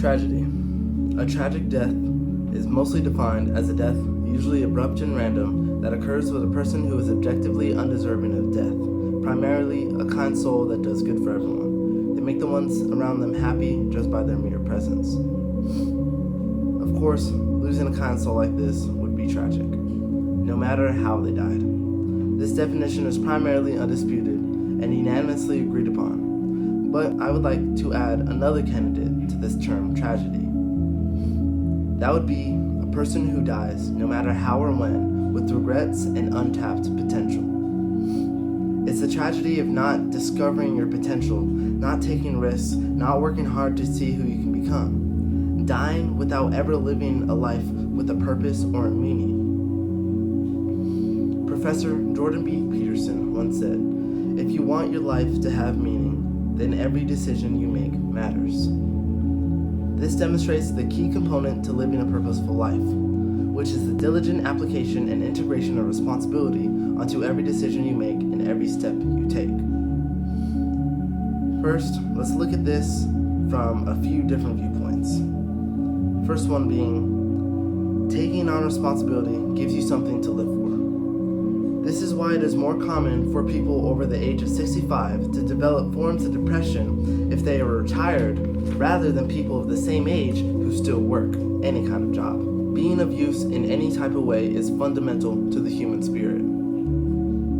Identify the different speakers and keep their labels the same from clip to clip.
Speaker 1: Tragedy. A tragic death is mostly defined as a death, usually abrupt and random, that occurs with a person who is objectively undeserving of death, primarily a kind soul that does good for everyone. They make the ones around them happy just by their mere presence. Of course, losing a kind soul like this would be tragic, no matter how they died. This definition is primarily undisputed and unanimously agreed upon, but I would like to add another candidate to this term tragedy. That would be a person who dies, no matter how or when, with regrets and untapped potential. It's the tragedy of not discovering your potential, not taking risks, not working hard to see who you can become, dying without ever living a life with a purpose or a meaning. Professor Jordan B. Peterson once said, "If you want your life to have meaning, then every decision you make matters." This demonstrates the key component to living a purposeful life, which is the diligent application and integration of responsibility onto every decision you make and every step you take. First, let's look at this from a few different viewpoints. First one being, taking on responsibility gives you something to live for. This is why it is more common for people over the age of 65 to develop forms of depression if they are retired, rather than people of the same age who still work any kind of job. Being of use in any type of way is fundamental to the human spirit.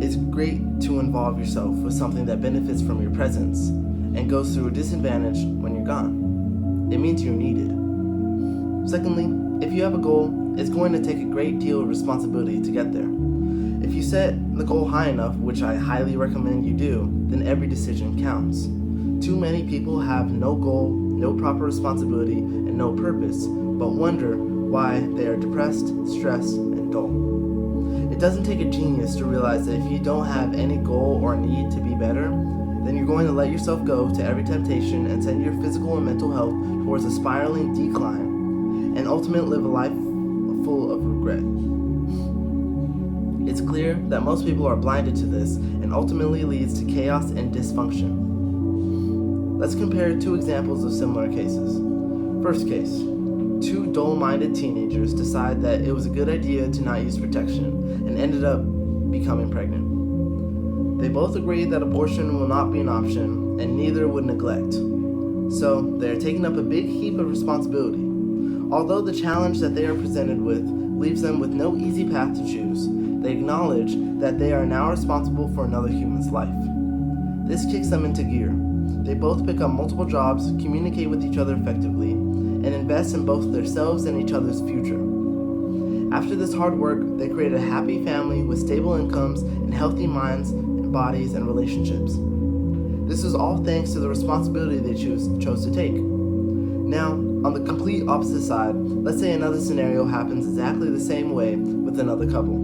Speaker 1: It's great to involve yourself with something that benefits from your presence and goes through a disadvantage when you're gone. It means you're needed. Secondly, if you have a goal, it's going to take a great deal of responsibility to get there. If you set the goal high enough, which I highly recommend you do, then every decision counts. Too many people have no goal, no proper responsibility, and no purpose, but wonder why they are depressed, stressed, and dull. It doesn't take a genius to realize that if you don't have any goal or need to be better, then you're going to let yourself go to every temptation and send your physical and mental health towards a spiraling decline, and ultimately live a life full of regret. It's clear that most people are blinded to this and ultimately leads to chaos and dysfunction. Let's compare two examples of similar cases. First case, two dull-minded teenagers decide that it was a good idea to not use protection and ended up becoming pregnant. They both agree that abortion will not be an option and neither would neglect. So they are taking up a big heap of responsibility. Although the challenge that they are presented with leaves them with no easy path to choose, they acknowledge that they are now responsible for another human's life. This kicks them into gear. They both pick up multiple jobs, communicate with each other effectively, and invest in both themselves and each other's future. After this hard work, they create a happy family with stable incomes and healthy minds and bodies and relationships. This is all thanks to the responsibility they chose to take. Now, on the complete opposite side, let's say another scenario happens exactly the same way with another couple.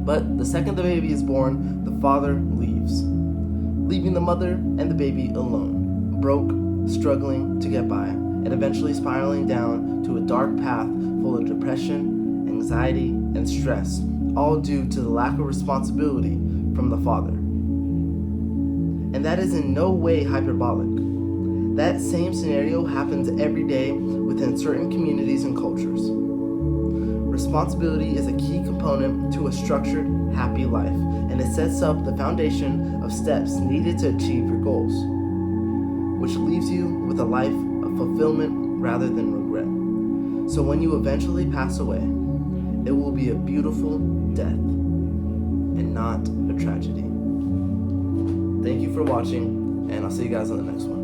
Speaker 1: But the second the baby is born, the father leaves, leaving the mother and the baby alone, broke, struggling to get by, and eventually spiraling down to a dark path full of depression, anxiety, and stress, all due to the lack of responsibility from the father. And that is in no way hyperbolic. That same scenario happens every day within certain communities and cultures. Responsibility is a key component to a structured, happy life, and it sets up the foundation of steps needed to achieve your goals, which leaves you with a life of fulfillment rather than regret. So when you eventually pass away, it will be a beautiful death and not a tragedy. Thank you for watching, and I'll see you guys on the next one.